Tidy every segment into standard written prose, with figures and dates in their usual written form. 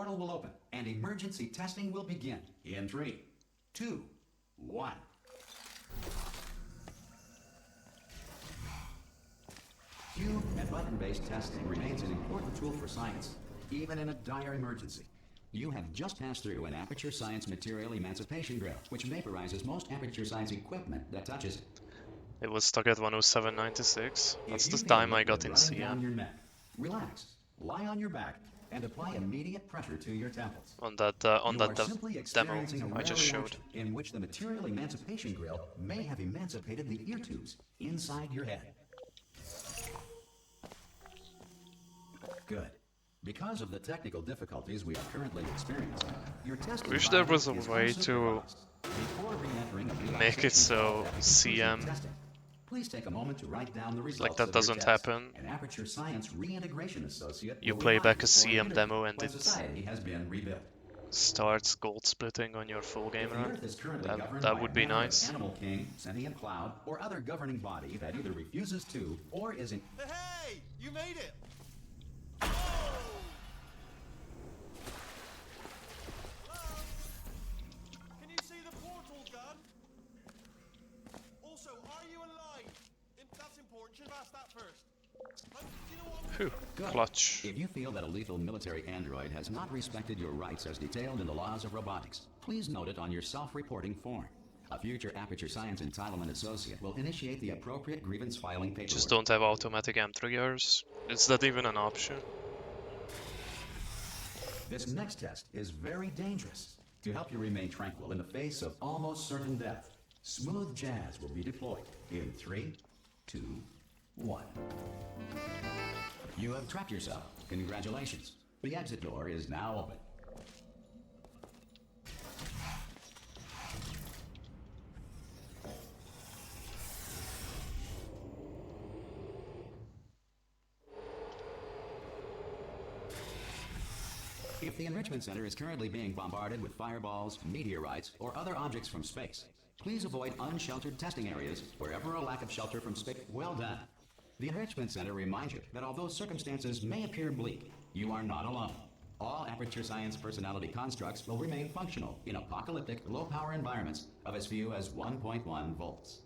portal will open and emergency testing will begin in 3, 2, 1. Cube and button-based testing remains an important tool for science, even in a dire emergency. You have just passed through an Aperture Science material emancipation grill, which vaporizes most Aperture Science equipment that touches it. It was stuck at 107.96. That's If the you feel time I got liquid in running down CM. your neck, relax, lie on your back, and apply immediate pressure to your temples. On that You are simply demo experiencing a I rare just showed. reaction in which the material emancipation grill may have emancipated the ear tubes inside your head. Good. Because of the technical difficulties we are currently experiencing, your testing Wish there was a environment is way to unsupervised. Before re-entering a make it so relaxation CM testing, please take a moment to write down the results like that of your doesn't test. happen. An Aperture Science Reintegration Associate You will play remind back a you for CM interview demo and when it society has been rebuilt. starts gold splitting on your full game If the run. Earth is currently governed That by would a be member of nice. Animal King, Sentient Cloud, or other governing body that either refuses to or is in. Hey, you made it! Can you see the portal gun? Also, are you alive? That's important. Should have asked that first. Do you know what? Phew, Good. clutch. If you feel that a lethal military android has not respected your rights as detailed in the laws of robotics, please note it on your self-reporting form. A future Aperture Science Entitlement Associate will initiate the appropriate grievance filing paperwork. Just don't have automatic M triggers. Is that even an option? This next test is very dangerous. To help you remain tranquil in the face of almost certain death, smooth jazz will be deployed in 3, 2, 1. You have trapped yourself. Congratulations. The exit door is now open. If the Enrichment Center is currently being bombarded with fireballs, meteorites, or other objects from space, please avoid unsheltered testing areas wherever a lack of shelter from space. Well done. The Enrichment Center reminds you that although circumstances may appear bleak, you are not alone. All Aperture Science personality constructs will remain functional in apocalyptic, low-power environments of as few as 1.1 volts.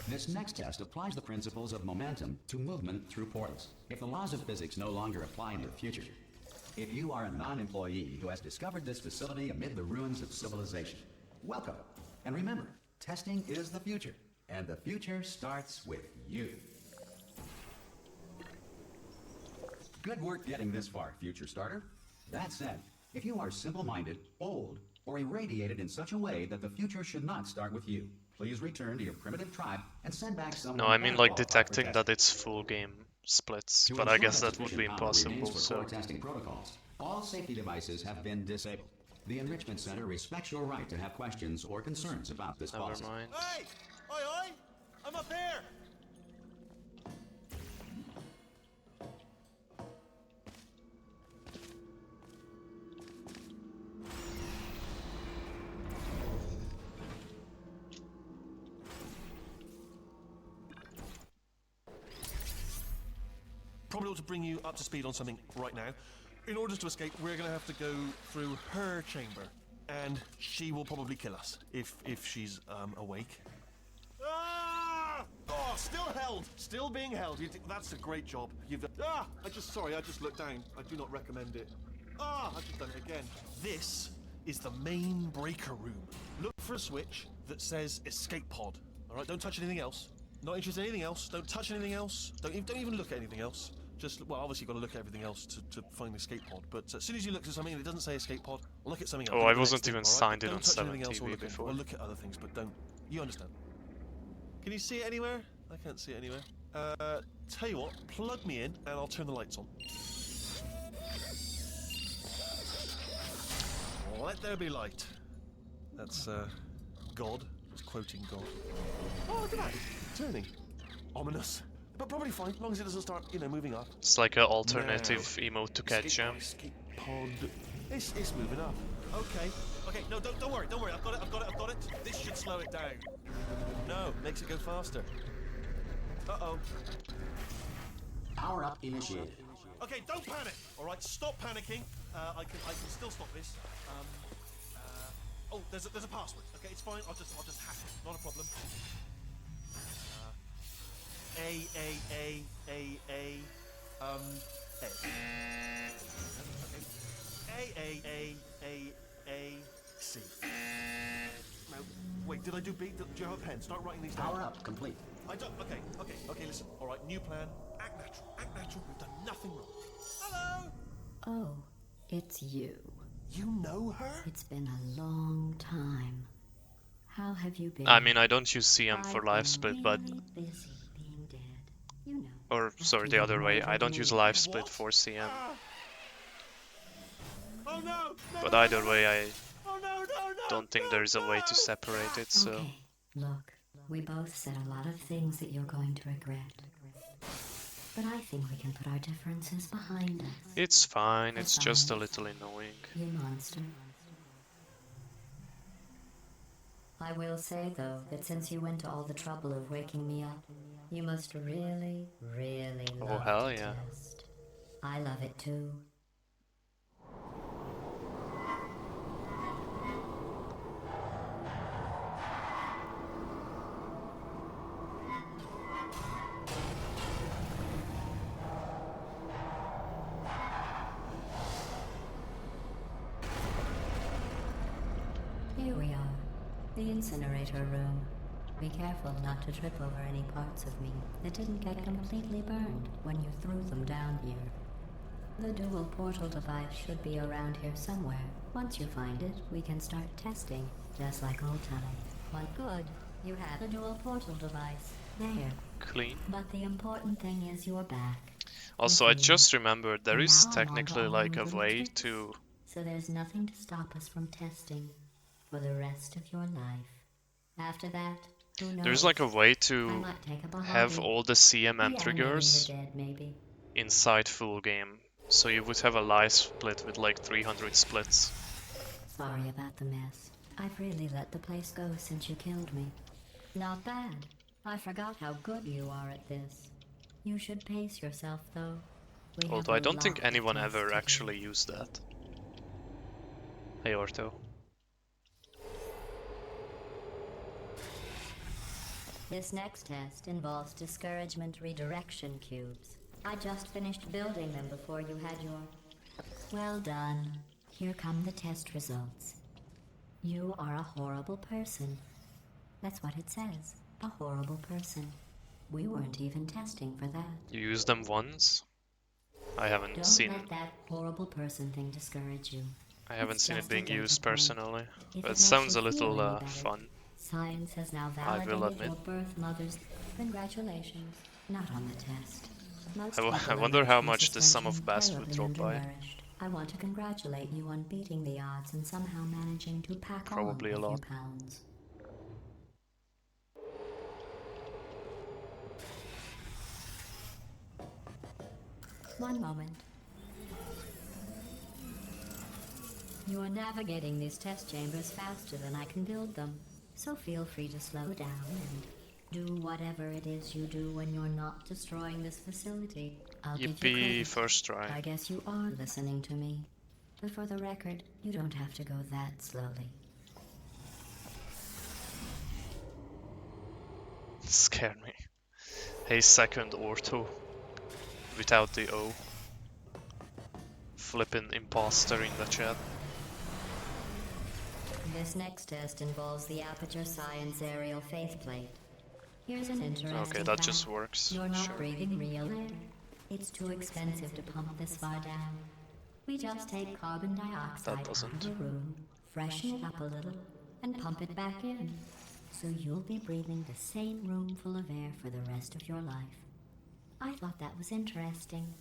This next test applies the principles of momentum to movement through portals. If the laws of physics no longer apply in your future, if you are a non-employee who has discovered this facility amid the ruins of civilization, welcome. And remember, testing is the future, and the future starts with you. Good work getting this far, future starter. That said, if you are simple-minded, old, or irradiated in such a way that the future should not start with you, please return to your primitive tribe and send back someone. No, I mean like qualified for detecting testing. that it's full game splits, To but I ensure guess that would be sufficient power remains impossible, for so... core testing protocols, all safety devices have been disabled. The Enrichment Center respects your right to have questions or concerns about this Never policy. mind. Hey! Oi, oi! I'm up here! Probably ought to bring you up to speed on something right now. In order to escape, we're going to have to go through her chamber, and she will probably kill us if she's awake. Ah! Oh, still held, still being held. That's a great job. I just looked down. I do not recommend it. I've just done it again. This is the main breaker room. Look for a switch that says escape pod. All right, don't touch anything else. Not interested in anything else. Don't touch anything else. Don't even look at anything else. Just, well, obviously you've got to look at everything else to find the escape pod. But as soon as you look at something and it doesn't say escape pod, look at something else. Oh, Look I at the wasn't next thing, even all right? signed in Don't on touch 7 anything else or TV look at- before. Well, look at other things, but don't. You understand? Can you see it anywhere? I can't see it anywhere. Tell you what, plug me in and I'll turn the lights on. Let there be light. That's God. It's quoting God. Oh, look at that. Turning. Ominous. But probably fine, as long as it doesn't start, moving up. It's like an alternative emote to catch Escape- him. Escape pod. It's moving up. Okay. No, don't worry. I've got it. This should slow it down. No, makes it go faster. Uh-oh. Power up initiated. Okay, don't panic. All right, stop panicking. I can still stop this. Oh, there's a password. Okay, it's fine. I'll just hack it. Not a problem. A. Okay. A. C. No, wait. Did I do B? Do you have a pen? Start writing these down. Power up complete. I don't. Okay. Listen. All right. New plan. Act natural. Act natural. We've done nothing wrong. Hello. Oh, it's you. You know her? It's been a long time. How have you been? I mean, I don't use CM for I've live been split, but really busy being dead. You know. or sorry, the other way. I don't use live split for CM. Oh no! But either way, I Oh no! don't think there's a way to separate it. So Okay, look, we both said a lot of things that you're going to regret. But I think we can put our differences behind us. it's fine. It's just a little annoying. You monster. I will say, though, that since you went to all the trouble of waking me up, you must really, really love hell the yeah. test. I love it too. Here we are, the incinerator room. Be careful not to trip over any parts of me that didn't get completely burned when you threw them down here. The dual portal device should be around here somewhere. Once you find it, we can start testing, just like old times. Well, good. You have the dual portal device. There. Clean. But the important thing is you're back. Also, I With me. just remembered there And is now I'm on to technically all like the a little way tricks. to. So there's nothing to stop us from testing for the rest of your life. After that, who knows? There's like a way I to might take up a have hobby. all the CM and Reanimating triggers the dead, maybe. inside full game. So you would have a live split with like 300 splits. Sorry about the mess. I've really let the place go since you killed me. Not bad. I forgot how good you are at this. You should pace yourself, though. We have Although I a don't think lot of anyone tests ever to do. actually used that. Hey Orto. This next test involves discouragement redirection cubes. I just finished building them before you had your... Well done. Here come the test results. You are a horrible person. That's what it says. A horrible person. We weren't even testing for that. You used them once? I haven't Don't seen let that horrible person thing discourage you. I haven't It's seen it just a being data used point. personally. If But it makes sounds you a feel little any better, fun. Science has now I will validated your admit. birth mother's... Congratulations. Not on the test. Most I people wonder emerge how from much the sum of suspension bass would terribly drop by. undernourished. I want to congratulate you on beating the odds and somehow managing to pack Probably on a a few lot. pounds. One moment. You are navigating these test chambers faster than I can build them, so feel free to slow down and do whatever it is you do when you're not destroying this facility. I'll give you Yippee, credit. first try. I guess you are listening to me. But for the record, you don't have to go that slowly. Scared me. Hey, second Orto. Without the O. Flippin' imposter in the chat. This next test involves the Aperture Science Aerial Faceplate. Here's an interesting Okay, that just fact. works. You're not Sure. breathing real air. It's too expensive to pump this far down. We just take carbon dioxide out of doesn't. the room, freshen it up a little, and pump it back in. So you'll be breathing the same room full of air for the rest of your life. I thought that was interesting.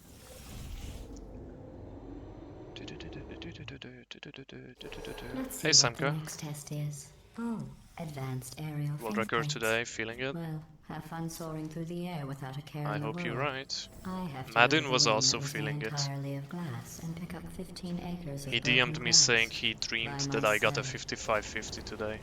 Let's see Hey what the Samka. next test is. Oh, advanced aerial World record faceplates. today, feeling it? Well, have fun soaring through the air without a care I in the hope you're world. right. I have to Madden go to was the wing also that was feeling made it. entirely of glass and pick up 15 acres of He broken DM'd me glass. saying he dreamed By that I got a myself. 55-50 today.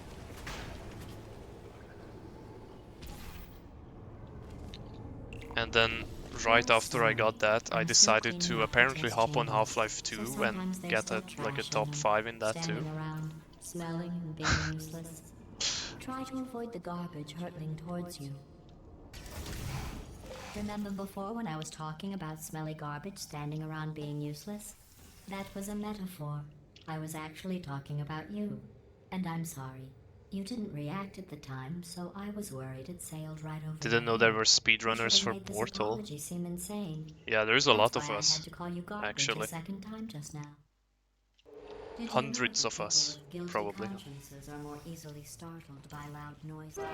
And then right after I got that, I decided to apparently hop on Half-Life 2 and get like a top 5 in that too. Around, smelling and being useless. Try to avoid the garbage hurtling towards you. Remember before when I was talking about smelly garbage standing around being useless? That was a metaphor. I was actually talking about you. And I'm sorry. You didn't react at the time, so I was worried it sailed right over Didn't know your there head, were which speedrunners would've for made this Portal. apology seem insane. Yeah, there's a That's lot of why I us, had to call you garbage actually. a second time just now. Did you know Hundreds that of people us, with guilty probably. consciences are more easily startled by loud noises?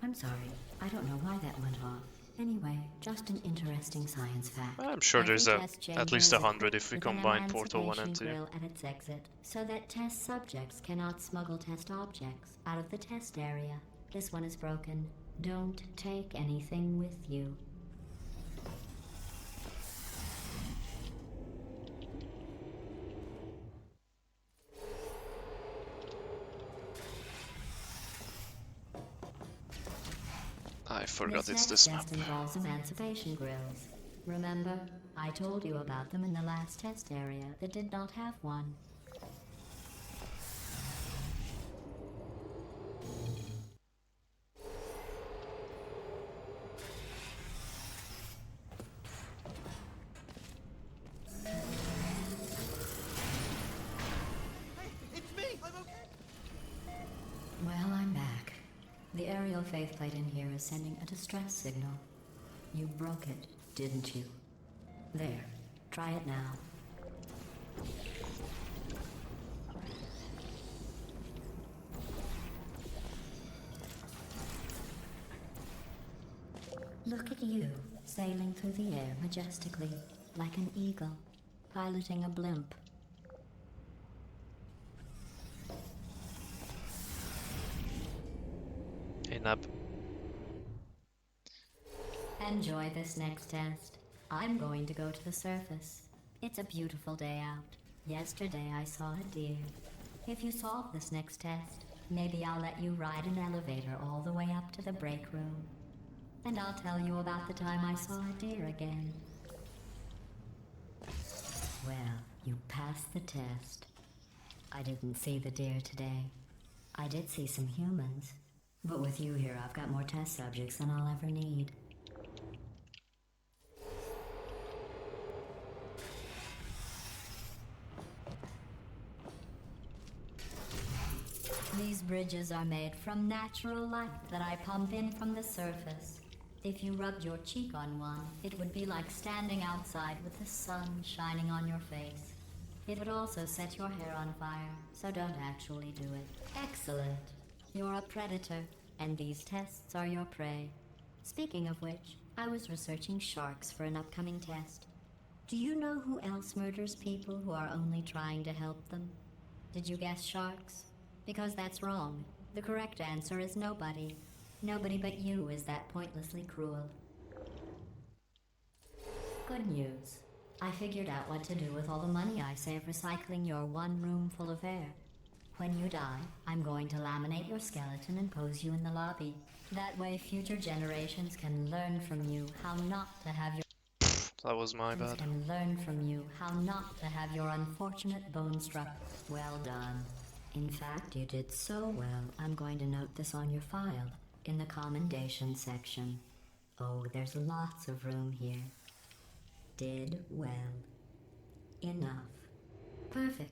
I'm sorry, I don't know why that went off. Anyway, just an interesting science fact. I'm sure there's Every test at chamber least is 100 equipped if we with an combine Portal 1 and emancipation 2. grill at its exit, so that test subjects cannot smuggle test objects out of the test area. This one is broken. Don't take anything with you. I forgot it's This this map. test involves emancipation grills. Remember, I told you about them in the last test area that did not have one. It's me! I'm okay! Well, I'm back. The aerial faceplate in here is sending a distress signal. You broke it, didn't you? There, try it now. Look at you, sailing through the air majestically, like an eagle, piloting a blimp. Hey, Nab. Enjoy this next test. I'm going to go to the surface. It's a beautiful day out. Yesterday I saw a deer. If you solve this next test, maybe I'll let you ride an elevator all the way up to the break room. And I'll tell you about the time I saw a deer again. Well, you passed the test. I didn't see the deer today. I did see some humans. But with you here, I've got more test subjects than I'll ever need. These bridges are made from natural light that I pump in from the surface. If you rubbed your cheek on one, it would be like standing outside with the sun shining on your face. It would also set your hair on fire, so don't actually do it. Excellent. You're a predator, and these tests are your prey. Speaking of which, I was researching sharks for an upcoming test. Do you know who else murders people who are only trying to help them? Did you guess sharks? Because that's wrong. The correct answer is nobody. Nobody but you is that pointlessly cruel. Good news. I figured out what to do with all the money I save recycling your one room full of air. When you die, I'm going to laminate your skeleton and pose you in the lobby. That way future generations can learn from you how not to have your That was my bad. can learn from you how not to have your unfortunate bone struck. Well done. In fact, you did so well, I'm going to note this on your file, in the commendation section. Oh, there's lots of room here. Did well. Enough. Perfect.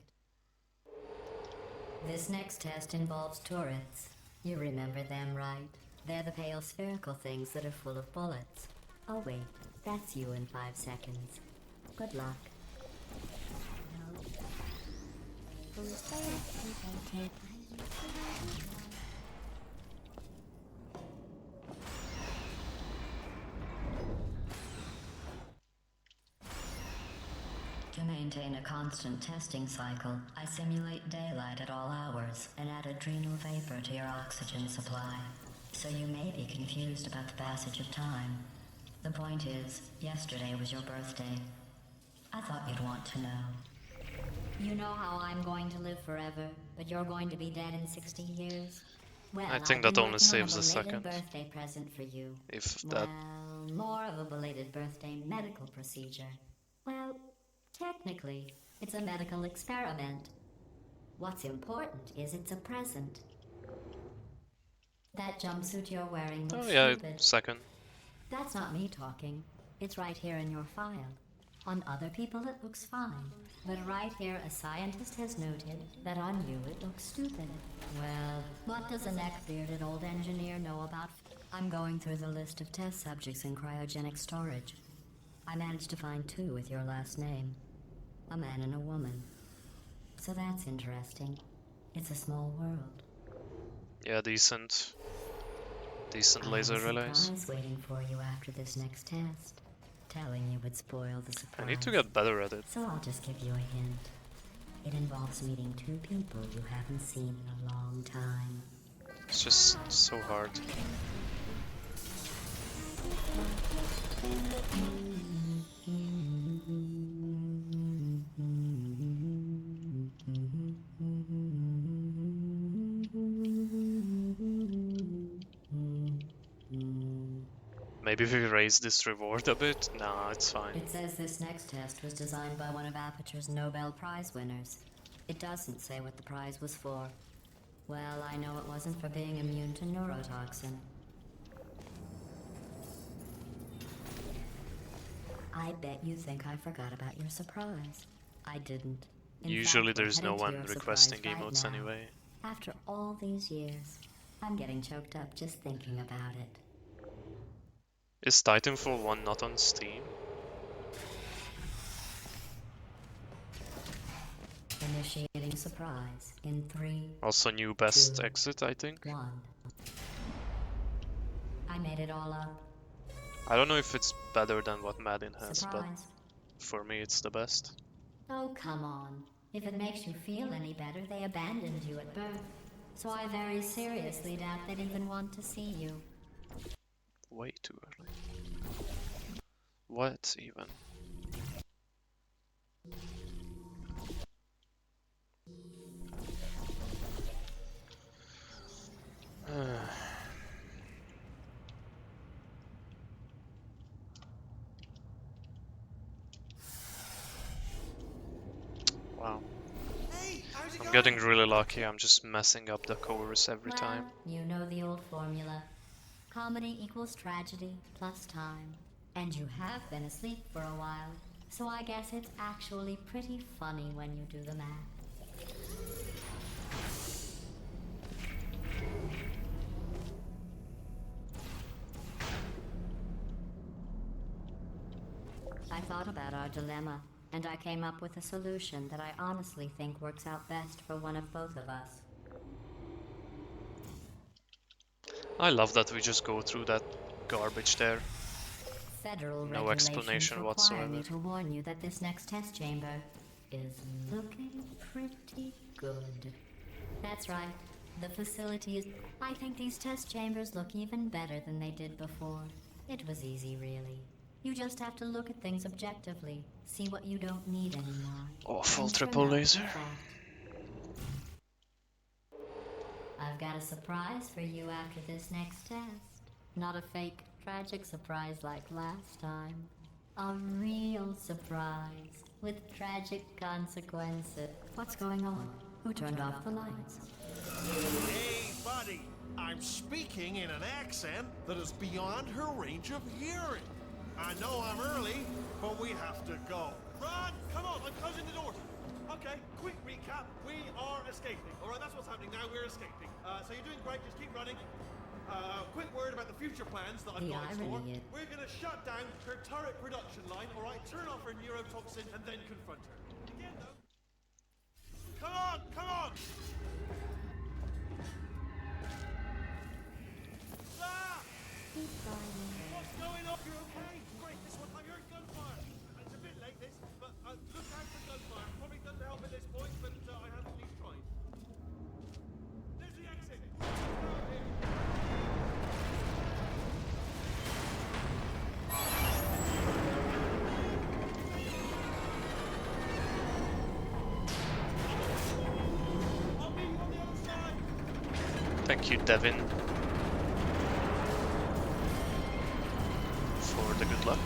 This next test involves turrets. You remember them, right? They're the pale spherical things that are full of bullets. Oh wait, that's you in 5 seconds. Good luck. To maintain a constant testing cycle, I simulate daylight at all hours and add adrenal vapor to your oxygen supply. So you may be confused about the passage of time. The point is, yesterday was your birthday. I thought you'd want to know. You know how I'm going to live forever, but you're going to be dead in 60 years? Well, I think I've that been only working on saves a belated second. birthday present for you. If Well, that. more of a belated birthday medical procedure. Well, technically, it's a medical experiment. What's important is it's a present. That jumpsuit you're wearing looks Oh yeah, stupid. second. That's not me talking. It's right here in your file. On other people it looks fine. But right here a scientist has noted that on you it looks stupid. Well, what does a neck-bearded old engineer know about... I'm going through the list of test subjects in cryogenic storage. I managed to find 2 with your last name. A man and a woman. So that's interesting. It's a small world. Yeah, decent laser I have a relays. surprise waiting for you after this next test. Telling you would spoil the surprise. I need to get better at it. So I'll just give you a hint. It involves meeting 2 people you haven't seen in a long time. It's just so hard. Maybe if we raise this reward a bit? Nah, it's fine. It says this next test was designed by one of Aperture's Nobel Prize winners. It doesn't say what the prize was for. Well, I know it wasn't for being immune to neurotoxin. I bet you think I forgot about your surprise. I didn't. In Usually fact, we're there's no headed to one your requesting surprise right emotes now. anyway. After all these years, I'm getting choked up just thinking about it. Is Titanfall 1 not on Steam? Initiating surprise in 3, Also new best 2, exit, I think. 1. I made it all up. I don't know if it's better than what Madden has, Surprise. but for me it's the best. Oh, come on. If it makes you feel any better, they abandoned you at birth. So I very seriously doubt they'd even want to see you. Way too early. What even? Wow. Hey, how's it I'm going? getting really lucky, I'm just messing up the covers every Well, time. you know the old formula. Comedy equals tragedy plus time. And you have been asleep for a while. So I guess it's actually pretty funny when you do the math. I thought about our dilemma, and I came up with a solution that I honestly think works out best for one of both of us. I love that we just go through that garbage there. Federal No regulations explanation require whatsoever. me to warn you that this next test chamber is looking pretty good. That's right. The facility is... I think these test chambers look even better than they did before. It was easy, really. You just have to look at things objectively, see what you don't need anymore. Awful and triple turn out laser. the fact. I've got a surprise for you after this next test. Not a fake, tragic surprise like last time. A real surprise with tragic consequences. What's going on? Who turned off the lights? Hey, buddy. I'm speaking in an accent that is beyond her range of hearing. I know I'm early, but we have to go. Run! Come on, I'm closing the doors. Okay, quick recap. We are escaping. All right, that's what's happening now. We're escaping. So you're doing great. Just keep running. Quick word about the future plans that I've The got in store. irony. We're going to shut down her turret production line, all right? Turn off her neurotoxin and then confront her. Again, though. Come on! Come on! Ah! What's going on? You're okay? Great, this one time you're at gunfire. It's a bit late, this, but look out for gunfire. Probably doesn't help at this point, but I have at least tried. There's the exit. I'll meet you on the other side. Thank Thank you, Devin, for the good luck.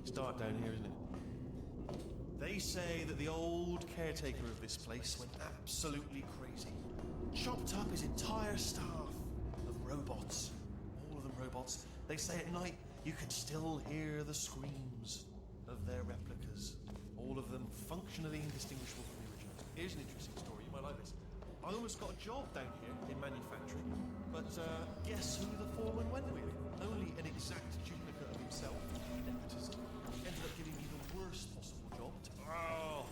Start down here, isn't it? They say that the old caretaker of this place went absolutely crazy. Chopped up his entire staff of robots. All of them robots. They say at night you can still hear the screams of their replicas. All of them functionally indistinguishable from the original. Here's an interesting story, you might like this. I almost got a job down here in manufacturing, but guess who the foreman went with? Only an exact duplicate of himself. Nepotism. Ended up giving me the worst possible job. Oh,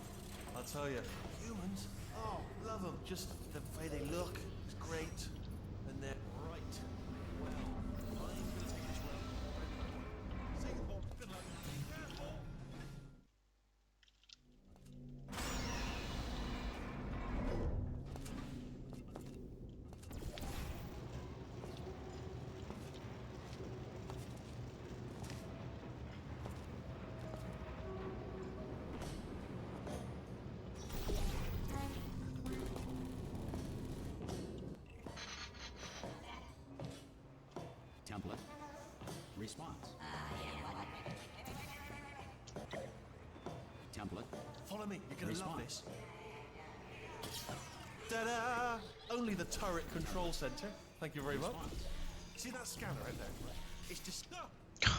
I'll tell you, humans, oh, love them. Just the way they look is great, and they're right. Well, I'm gonna take this well. See you, Bob. Good luck. Careful. Template. Response. Template. Follow me. You're gonna love Response. this. Ta-da! Only the turret control center. Thank you very much. Response. See that scanner out there? It's just.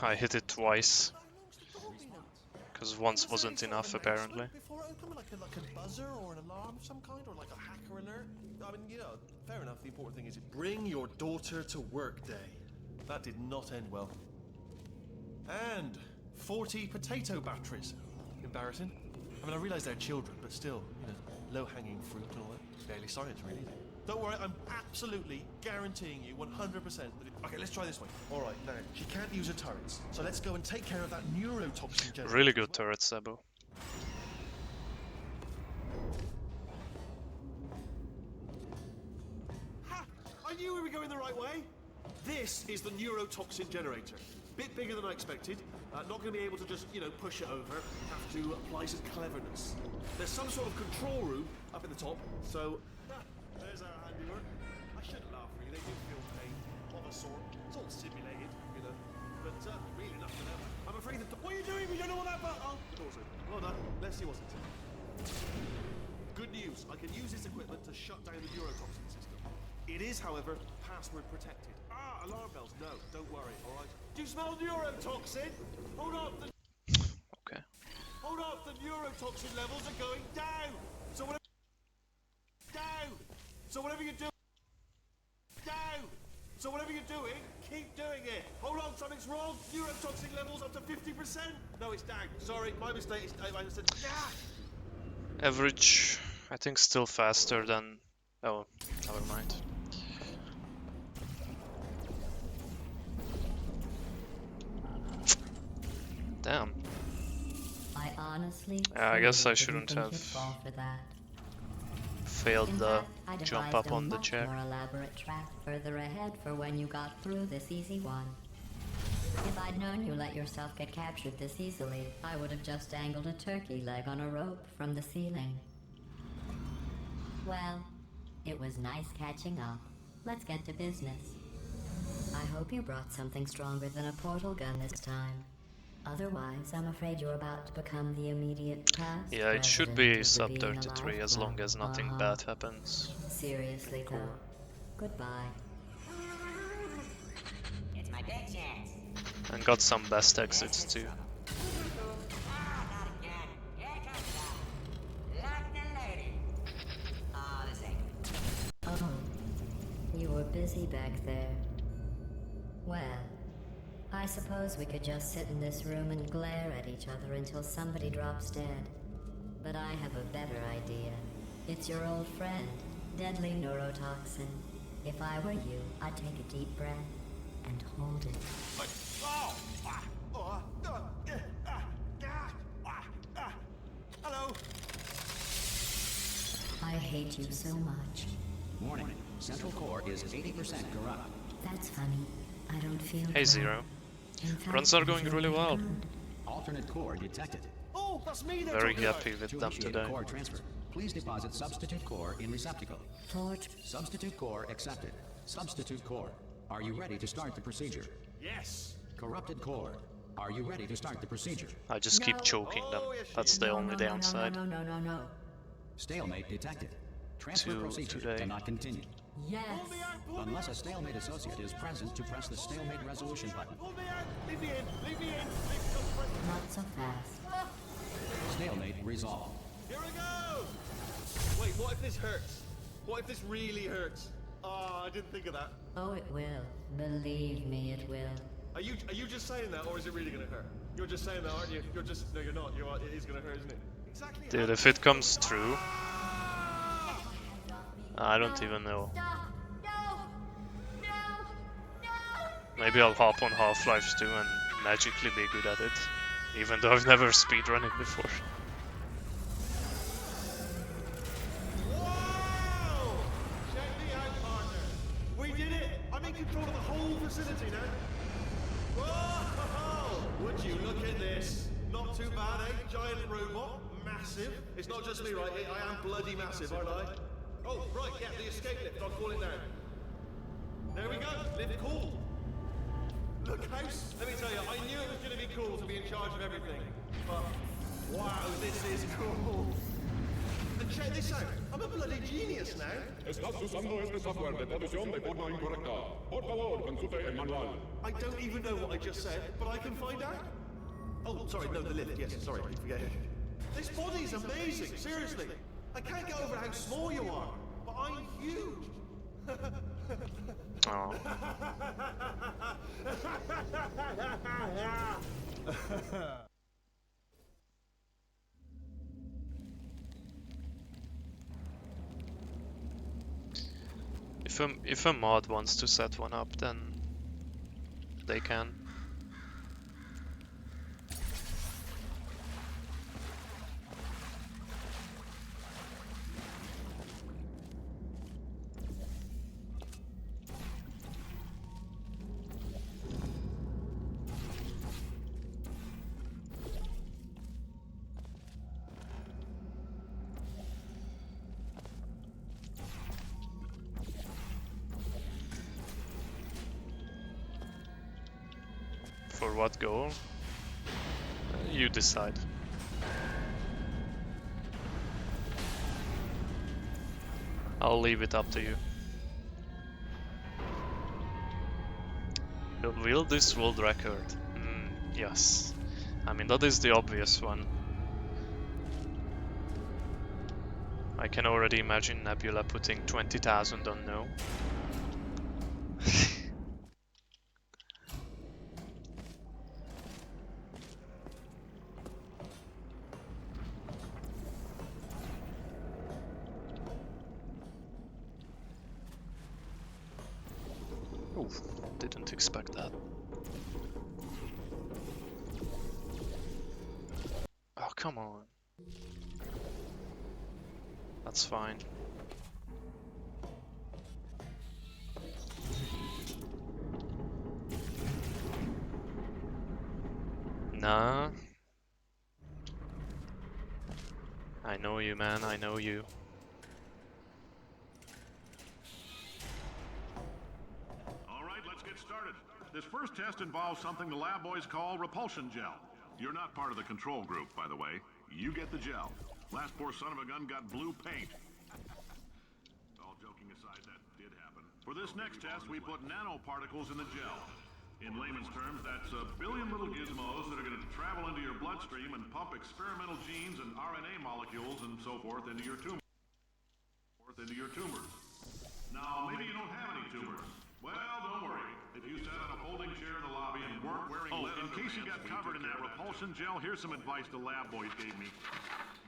I hit it twice, because once wasn't enough apparently. Before I open, like a buzzer or an alarm of some kind, or like a hacker alert. I mean, you know, fair enough. The important thing is bring your daughter to work day. That did not end well. And 40 potato batteries. Embarrassing. I mean, I realise they're children, but still, you know, low-hanging fruit and all that. Barely science, really. Is it? Don't worry, I'm absolutely guaranteeing you 100% that okay, let's try this way. All right, now, she can't use her turrets, so let's go and take care of that neurotoxin generator. Really good turret, Sabo. Ha! I knew we were going the right way. This is the neurotoxin generator. Bit bigger than I expected. Not going to be able to just, you know, push it over. Have to apply some cleverness. There's some sort of control room up at the top, so... there's our handiwork. I shouldn't laugh, really. They do feel pain of a sort. It's all simulated, you know. But really nothing else. I'm afraid that... What are you doing? We don't know what that but... Oh, the door's open. Well done. Let's see what's in it. Good news. I can use this equipment to shut down the neurotoxin system. It is, however, password protected. Ah, alarm bells. No, don't worry, all right? Do you smell neurotoxin? Hold up. Okay. Hold up. The neurotoxin levels are going down. So whatever... Down. So whatever you do... Down. So whatever you're doing, keep doing it. Hold on, something's wrong. Neurotoxin levels up to 50%. No, it's down. Sorry, my mistake. I said... Ah! Average, I think still faster than... Oh, never mind. Damn. I honestly I guess I didn't shouldn't think have you'd fall for that. failed In the fact, I jump devised up a on the much chair. more elaborate trap further ahead for when you got through this easy one. If I'd known you let yourself get captured this easily, I would have just dangled a turkey leg on a rope from the ceiling. Well, it was nice catching up. Let's get to business. I hope you brought something stronger than a portal gun this time. Otherwise, I'm afraid you're about to become the immediate past. Yeah, it should president be of the sub Being 33 Alive as long Club. as nothing bad happens. Seriously, though. Goodbye. It's my big chance. And got some best exits too. Ah, not again. Here comes that. Like the lady. Oh, this ain't good. Oh, you were busy back there. Well, I suppose we could just sit in this room and glare at each other until somebody drops dead. But I have a better idea. It's your old friend, deadly neurotoxin. If I were you, I'd take a deep breath and hold it. hate you so much. Warning, central core is 80% corrupt. That's funny. I don't feel Hey proud. Zero. In fact, Runs are I going feel really very well. proud. Alternate core detected. Oh, that's me they're Very talking about. happy with To them initiate today. a core transfer, please deposit substitute core in receptacle. Torch. Substitute core accepted. Substitute core, are you ready to start the procedure? Yes. Corrupted core, are you ready to start the procedure? I just keep No. choking them. Oh, yes, she That's is. the No, only no, no, downside. No, no, no, no, no. Stalemate detected. Transfer To procedure today. cannot continue. Yes. Pull me out, pull me Unless a out. stalemate associate is present to press the stalemate resolution button. Pull me out. Leave me in. Leave me in. Leave me Not so fast. Stalemate resolved. Here we go. Wait, what if this hurts? What if this really hurts? Oh, I didn't think of that. Oh, it will. Believe me, it will. Are you just saying that, or is it really gonna hurt? You're just saying that, aren't you? You're just no, you're not. You are. It is gonna hurt, isn't it? Exactly. Dude, if it comes true, I don't even know. Stop! No! No! No! Maybe I'll hop on Half-Life 2 and magically be good at it. Even though I've never speedrun it before. Whoa! Check me out, partner. We did it. I'm in control of the whole facility now. Whoa! Would you look at this? Not too bad, eh? Giant robot, massive. It's not just me, right? I am bloody massive, aren't I? Oh, right, yeah, the escape lift. I'll call it now. There we go. Lift cool. Look, house. Let me tell you, I knew it was going to be cool to be in charge of everything. But wow, this is cool. And check this out. I'm a bloody genius now. Estás usando este software de traducción de forma incorrecta. Por favor, consulte el manual. I don't even know what I just said, but I can find out. Oh, sorry, no, the lift. Yes, sorry, I forget. This body's amazing, seriously. I can't get over how small you are, but I'm huge. Oh. If a mod wants to set one up, then they can. For what goal? You decide. I'll leave it up to you. Will this world record? Yes. I mean, that is the obvious one. I can already imagine Nebula putting 20,000 on no. Oof, didn't expect that. Oh, come on. That's fine. Nah. I know you, man, I know you. All right, let's get started. This first test involves something the lab boys call repulsion gel. You're not part of the control group, by the way. You get the gel. Last poor son of a gun got blue paint. All joking aside, that did happen. For this next test, we put nanoparticles in the gel. In layman's terms, that's a billion little gizmos that are going to travel into your bloodstream and pump experimental genes and RNA molecules and so forth into your tumors. Now, maybe you don't have any tumors. Well, don't worry. If you sat on a folding chair in the lobby and weren't wearing lead in case you got covered in that repulsion gel, here's some advice the lab boys gave me.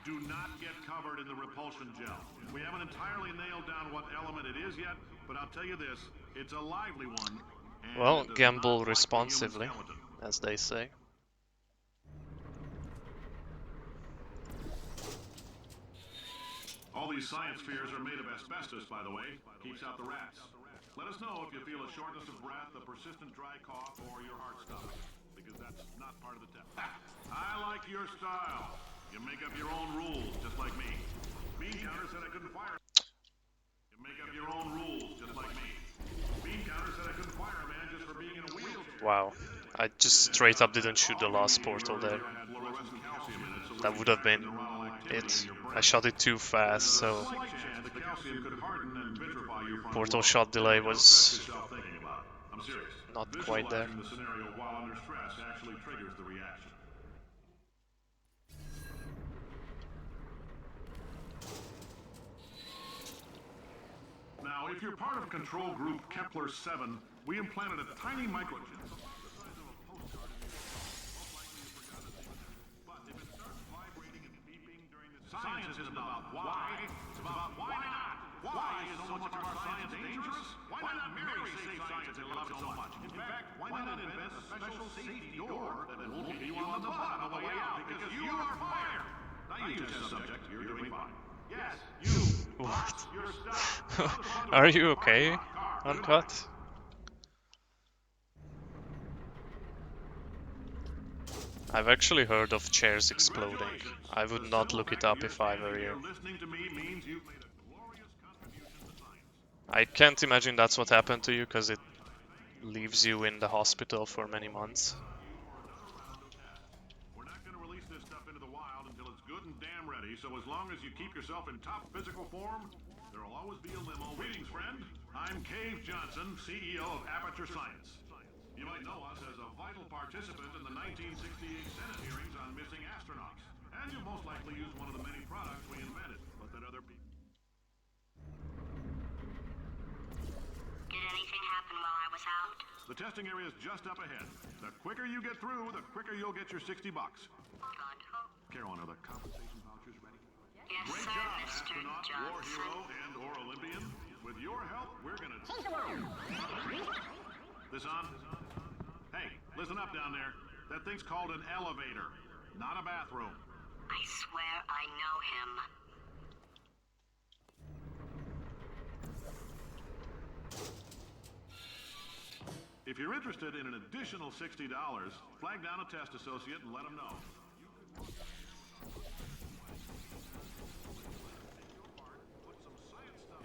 Do not get covered in the repulsion gel. We haven't entirely nailed down what element it is yet, but I'll tell you this, it's a lively one. And Well, it does gamble not like the human responsibly, skeleton. as they say. All these science spheres are made of asbestos, by the way. Keeps out the rats. Let us know if you feel a shortness of breath, a persistent dry cough, or your heart stopping. Because that's not part of the test. I like your style. You make up your own rules, just like me. Bean Counter said I couldn't fire. You make up your own rules, just like me. Bean Counter said I couldn't fire a man just for being in a wheelchair. Wow. I just straight up didn't shoot the last portal there. That would have been it. I shot it too fast, so portal shot delay was not quite there. The scenario while under stress actually triggers the reaction. Now, if you're part of control group Kepler 7, we implanted a tiny microchip. Science isn't about why, it's about why not. Why is so much of our science dangerous? Why not marry safe science and love it so much? In fact, why not invent a special safety door that won't hit you on the butt on the way out because you are fired? Now you test subject, you're doing fine. Yes, you. What? You're stuck. Are you okay, Uncut? I've actually heard of chairs exploding. I would not look it up if I were you. Listening to me means you've made a glorious contribution to science. I can't imagine that's what happened to you, because it leaves you in the hospital for many months. We're not going to release this stuff into the wild until it's good and damn ready, so as long as you keep yourself in top physical form, there'll always be a limo waiting, friend. I'm Cave Johnson, CEO of Aperture Science. You might know us as a vital participant in the 1968 Senate hearings on missing astronauts. And you most likely used one of the many products we invented, but that other people... Did anything happen while I was out? The testing area is just up ahead. The quicker you get through, the quicker you'll get your $60. Good. Carolyn, are the compensation vouchers ready? Yes, Great sir, job, Mr. astronaut, war Johnson. hero, and/or Olympian. With your help, we're gonna... This on? Hey, listen up down there. That thing's called an elevator, not a bathroom. I swear I know him. If you're interested in an additional $60, flag down a test associate and let them know.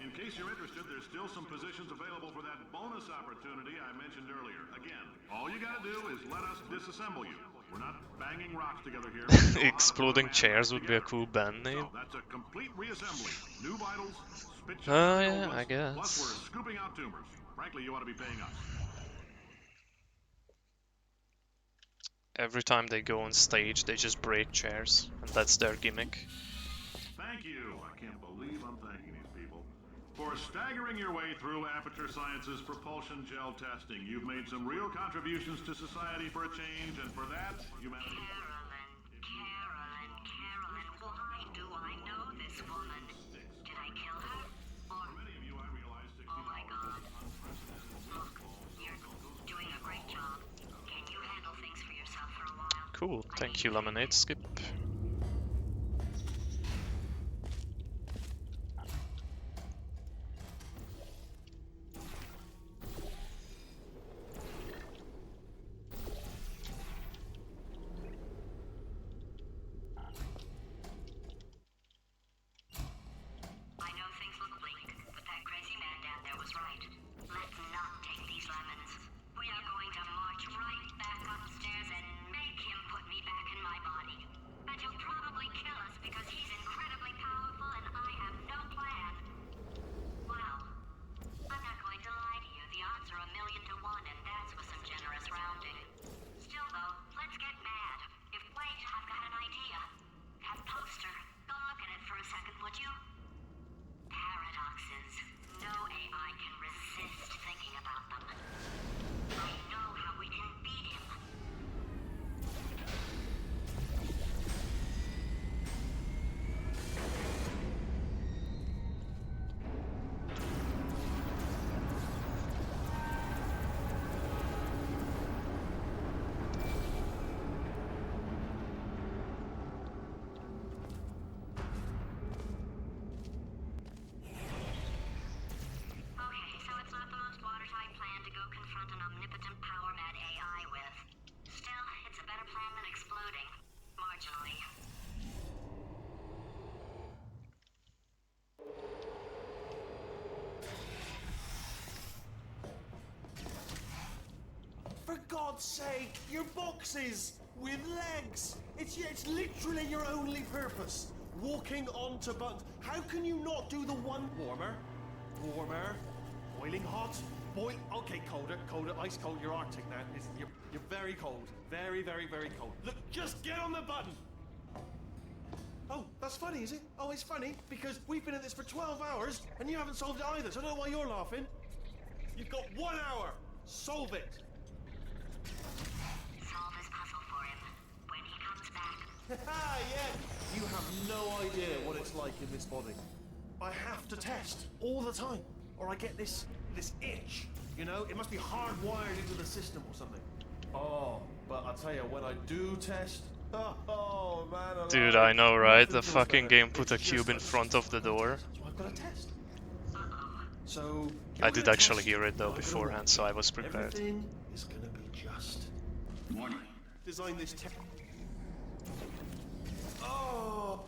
In case you're interested, there's still some positions available for that bonus opportunity I mentioned earlier. Again, all you gotta do is let us disassemble you. We're not banging rocks together here. Exploding chairs would be a cool band name. So that's a complete reassembly. New vitals, spit Oh, shots, yeah, old I ones. guess. Plus we're scooping out tumors. Frankly, you ought to be paying us. Every time they go on stage, they just break chairs, and that's their gimmick. Thank you. I can't believe I'm thanking these people. For staggering your way through Aperture Science's propulsion gel testing, you've made some real contributions to society for a change, and for that, humanity... Carolyn, why do I know this woman? Did I kill her? Or... Many of you, I realize $60 Oh my God. Look, you're doing a great job. Can you handle things for yourself for a while? Cool, thank you, Lemonade Skip. I know things look bleak, but that crazy man down there was right. Let's not take these lemons. We are going to march right back upstairs and make him put me back in my body. And he'll probably kill us because he's incredibly powerful and I have no plan. Well, I'm not going to lie to you. The odds are 1,000,000 to 1, and that's with some generous rounding. Still, though, let's get mad. Wait, I've got an idea. That poster. Go look at it for a second, would you? Paradoxes. No AI can resist thinking about them. I know how we can beat him. God's sake, your boxes with legs. It's literally your only purpose. Walking onto buttons. How can you not do the one warmer? Warmer. Boiling hot. Okay, colder, ice cold. You're Arctic now. You're very cold. Very, very, very cold. Look, just get on the button. Oh, that's funny, is it? Oh, it's funny because we've been at this for 12 hours and you haven't solved it either, so I don't know why you're laughing. You've got 1 hour. Solve it. Solve his puzzle for him when he comes back. Yeah. You have no idea what it's like in this body. I have to test all the time, or I get this itch. You know, it must be hardwired into the system or something. Oh, but I'll tell you, when I do test, oh man. Dude, I know, right? The fucking game put a cube in front of the door. So I've got to test. So I did actually hear it though beforehand, so I was prepared. Everything is gonna be just. Morning. Design this test. Oh,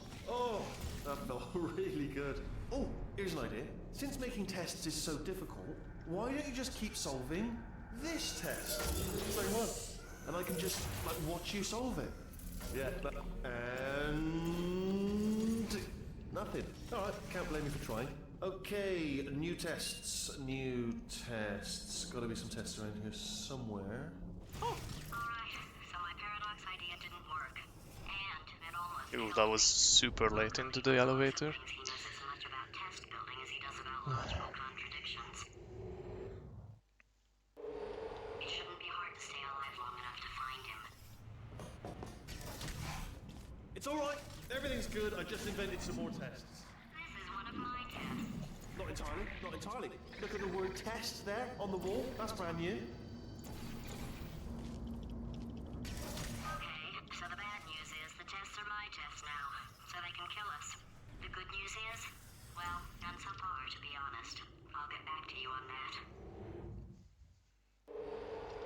that felt really good. Oh, here's an idea. Since making tests is so difficult, why don't you just keep solving this test? Same one. And I can just like watch you solve it. Yeah, and nothing. Alright, can't blame me for trying. Okay, new tests. Gotta be some tests around here somewhere. Oh! Alright, so my paradox idea didn't work. And it almost Ooh, that was super late into the elevator. thinks he knows as much about test building as he does about logical contradictions. It shouldn't be hard to stay alive long enough to find him. It's alright, everything's good. I just invented some more tests. This is one of my tests. Not entirely. Look at the word test there on the wall. That's brand new. Okay, so the bad news is the tests are my tests now, so they can kill us. The good news is, well, none so far, to be honest. I'll get back to you on that.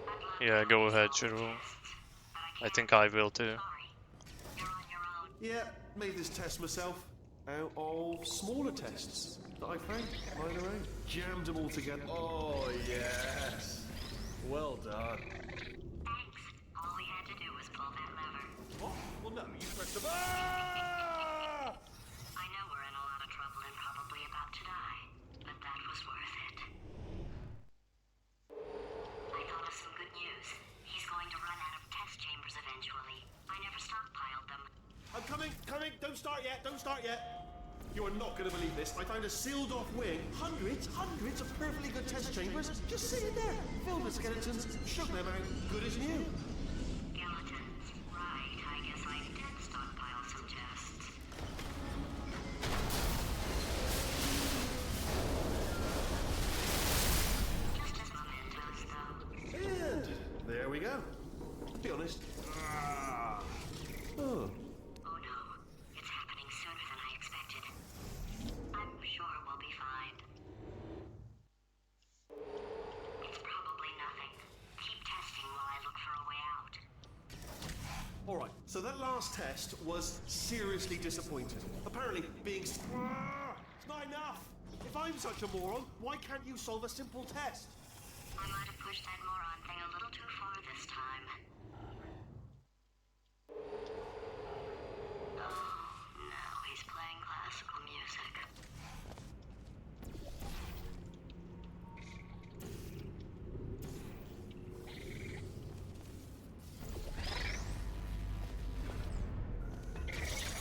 I'd love Yeah, to go help you ahead, solve the Jerome. tests, but I I can't. think I will too. Sorry. You're on your own. Yeah, made this test myself out of smaller tests that I found lying around. Jammed them all together. Oh, yes. Well done. Thanks. All we had to do was pull that lever. What? Well, no, you pressed the... Ah! I know we're in a lot of trouble and probably about to die, but that was worth it. I thought of some good news. He's going to run out of test chambers eventually. I never stockpiled them. I'm coming. Don't start yet. You are not going to believe this. I found a sealed off wing. Hundreds of perfectly good test chambers just sitting there. Filled with skeletons. Shook them out. Good as new. Skeletons. Right, I guess I did stockpile some tests. Just as mementos, though. And there we go. To be honest. Oh. Oh no, it's happening sooner than I expected. I'm sure we'll be fine. It's probably nothing. Keep testing while I look for a way out. Alright, so that last test was seriously disappointing. Apparently, being... It's not enough! If I'm such a moron, why can't you solve a simple test? I might have pushed that moron thing a little too far this time. Oh, no, he's playing classical music.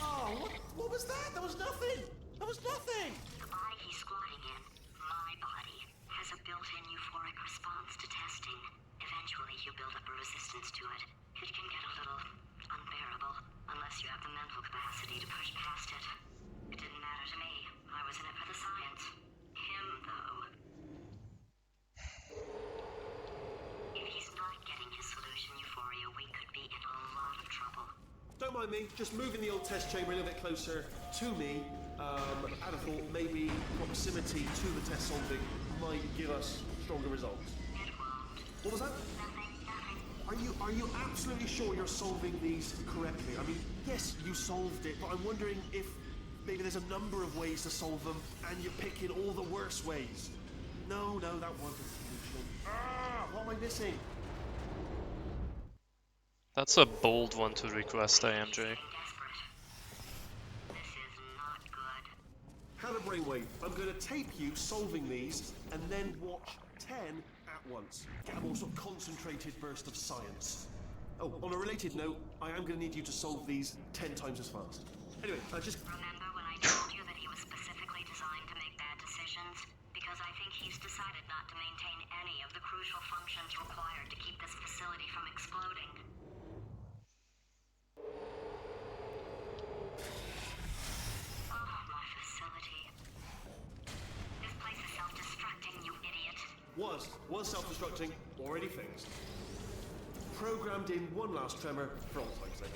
Oh, what was that? That was nothing! That was nothing! The body he's squatting in, my body, has a built-in euphoric response to testing. Eventually, you build up a resistance to it. It can get a little unbearable, unless you have the mental capacity to push past it. It didn't matter to me. I was in it for the science. Him, though. If he's not getting his solution euphoria, we could be in a lot of trouble. Don't mind me, just moving the old test chamber a little bit closer to me. I'd have thought maybe proximity to the test solving might give us stronger results. It won't. What was that? Nothing. Are you absolutely sure you're solving these correctly? I mean, yes, you solved it, but I'm wondering if maybe there's a number of ways to solve them, and you're picking all the worst ways. No, that wasn't the solution. What am I missing? That's a bold one to request, AMJ. Desperate. This is not good. Hannah Brainwave, I'm going to tape you solving these and then watch 10 at once. Get a more sort of concentrated burst of science. Oh, on a related note, I am going to need you to solve these 10 times as fast. Anyway, just... Remember when I told you that he was specifically designed to make bad decisions? Because I think he's decided not to maintain any of the crucial functions required to keep this facility from exploding. Oh, my facility. This place is self-destructing, you idiot. Was self-destructing, already fixed. Programmed in one last tremor for all time's sake.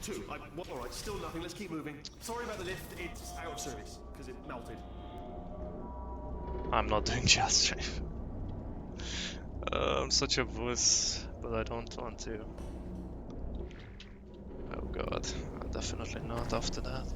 2, alright, still nothing, let's keep moving. Sorry about the lift, it's out of service, because it melted. I'm not doing jazz strafe. I'm such a wuss, but I don't want to. Oh god, definitely not after that.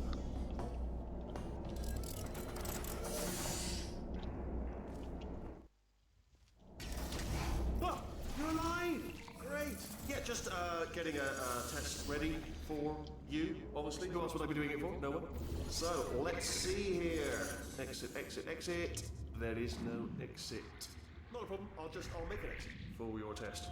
Oh, you're alive! Great! Yeah, just getting a test ready for you, obviously. Who else would I be doing it for? No one? So, let's see here. Exit, exit, exit. There is no exit. Not a problem, I'll make an exit for your test.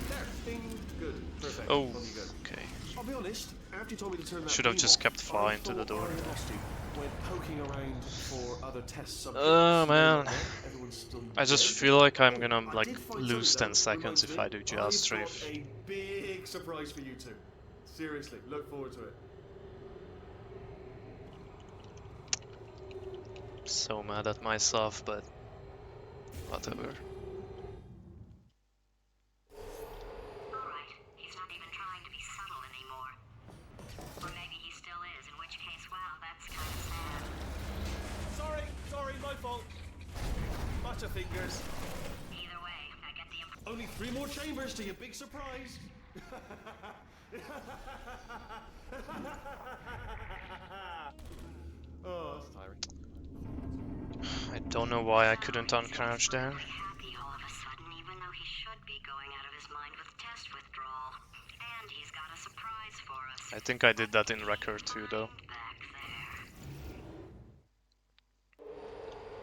There, ding, good, perfect. Oh, On you go. okay. I'll be honest, after you told me to turn that Should have beam just off, kept flying to the door. I lost you. Went poking around for other test subjects. Oh man, Everyone's still I just dead. feel like I'm gonna I like did find lose something, 10 seconds though, if I do reminds me. jazz strafe. I've got a big surprise for you two. Seriously, look forward to it. So mad at myself, but whatever. Alright, he's not even trying to be subtle anymore. Or maybe he still is, in which case, wow, that's kind of sad. Sorry, my fault. Butterfingers. Either way, I get the Only 3 more chambers to your big surprise. Oh, that's tiring. I don't know why I couldn't uncrouch there. happy all of a sudden, even though he should be going out of his mind with test withdrawal. And he's got a surprise for us. I think I did that in record too, though. Back there.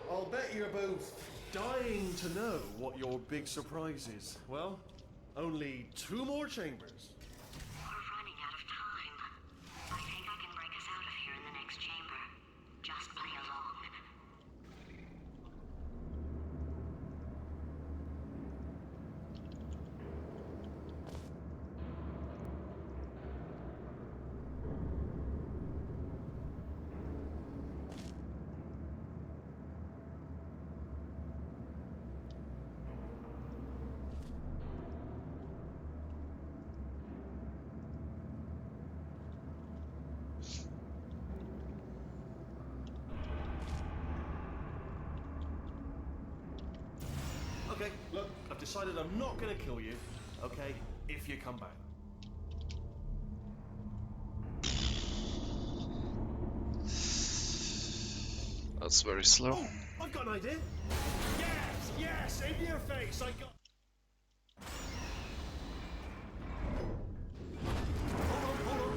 I'll bet you're both dying to know what your big surprise is. Well, only 2 more chambers. We're running out of time. I think I can break us out of here in the next chamber. Just play along. Okay, look, I've decided I'm not gonna kill you, okay, if you come back. That's very slow. Oh, I've got an idea. Yes, in your face, I got...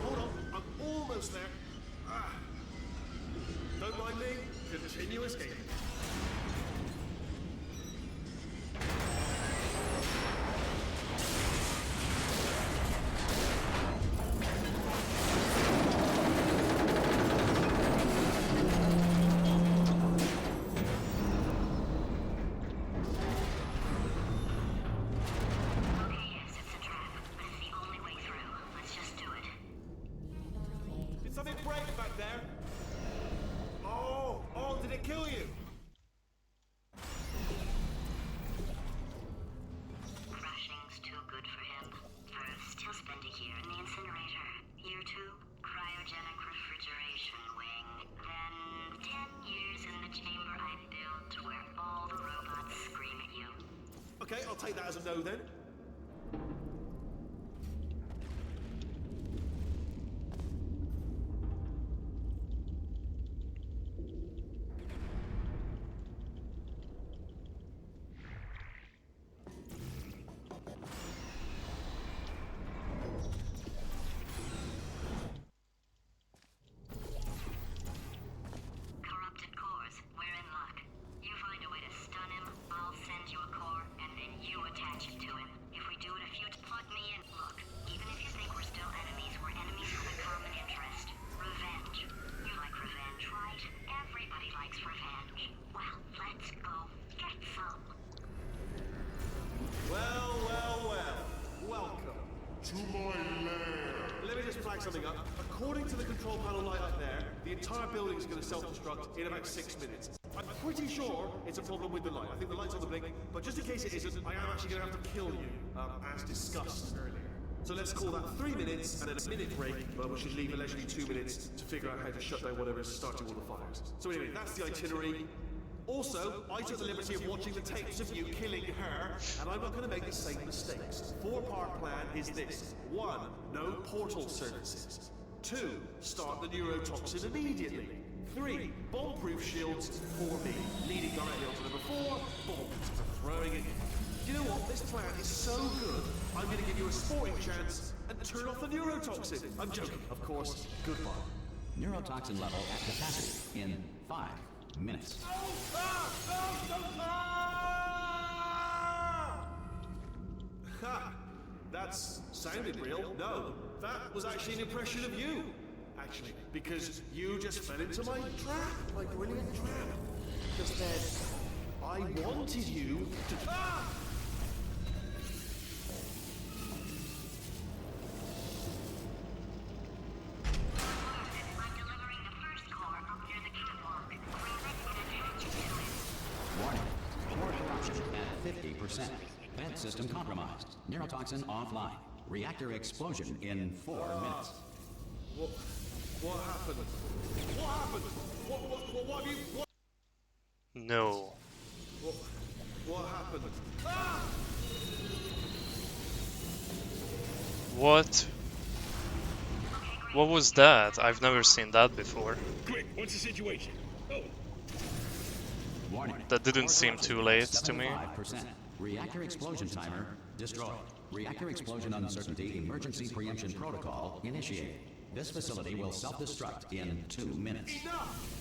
Hold on, I'm almost there. Ah. Don't mind me, continue escaping. Okay, I'll take that as a no then. flag something up. According to the control panel light up there, the entire building is going to self-destruct in about 6 minutes. I'm pretty sure it's a problem with the light. I think the light's on the blink, but just in case it isn't, I am actually going to have to kill you, as discussed earlier. So let's call that 3 minutes and then a minute break, which should leave allegedly 2 minutes to figure out how to shut down whatever's starting all the fires. So anyway, that's the itinerary. Also, I took the liberty of watching the tapes of you killing her, and I'm not going to make the same mistakes. 4-part plan is this. 1. No portal services. 2. Start the neurotoxin immediately. 3. Bomb-proof shields for me, leading directly onto number 4, bombs for throwing it. You know what? This plan is so good, I'm going to give you a sporting chance and turn off the neurotoxin. I'm joking, of course. Goodbye. Neurotoxin level at capacity in 5 minutes. Ha! That's sounded real. No, that was actually an impression of you. Actually, because you just fell into my trap, my brilliant trap. Just then, I wanted you to. Ah! I'm delivering the first core up near the catwalk. Grab it and attach it to it. Warning. Core corruption at 50%. Vent system compromised. Neurotoxin offline. Reactor explosion in 4 minutes. What happened? What happened? What have you? No. What happened? Ah! What? What was that? I've never seen that before. Quick, what's the situation? Oh, Warning. That didn't seem too late to me. 75%. Reactor explosion timer destroyed. Reactor explosion uncertainty emergency preemption protocol initiated. This facility will self-destruct in 2 minutes.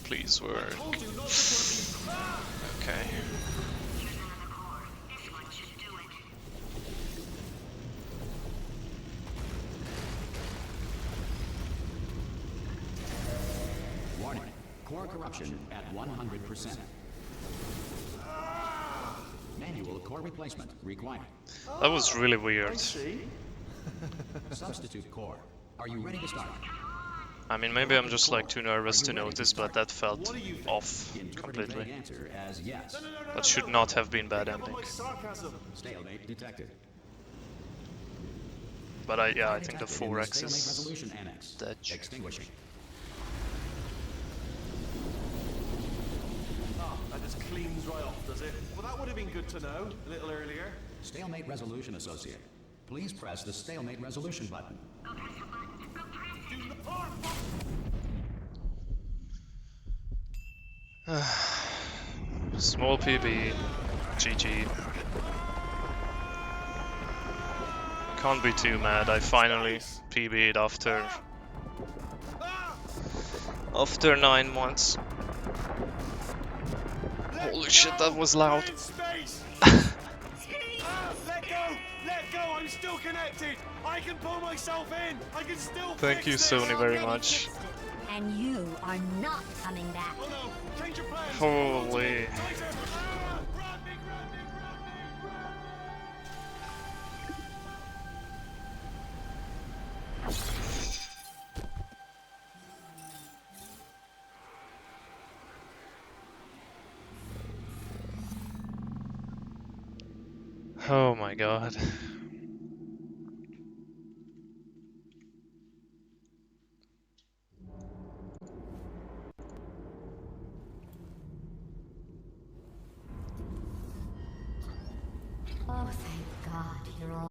Please work. Told you not to put me. Ah! Okay. Here's another core. This one should do it. Warning. Core corruption at 100%. Manual core replacement required. That was really weird. See? Substitute core. Are you ready to start? I mean, maybe I'm just like too nervous to notice, but that felt off Interpreting vague completely. answer as yes. That should not have been bad Pick up on ending. my sarcasm. Stalemate detected. But I think the Detected in 4x stalemate is resolution annex. dead. Extinguishing. Ah, that just cleans right off, does it? Well, that would have been good to know a little earlier. Stalemate resolution associate. Please press the stalemate resolution button. Go press the button. Go press it. Small PB. GG. Can't be too mad. I finally PB'd after 9 months. Holy shit, that was loud. In space. Let go! Let go! I'm still connected. I can pull myself in. I can still. Thank you, fix this. Sony, very much. And you are not coming back. Oh no! Change your plans. Holy. Tighter. Ah! Grab me! Grab me! Grab me! Oh my god. Oh, thank God you're all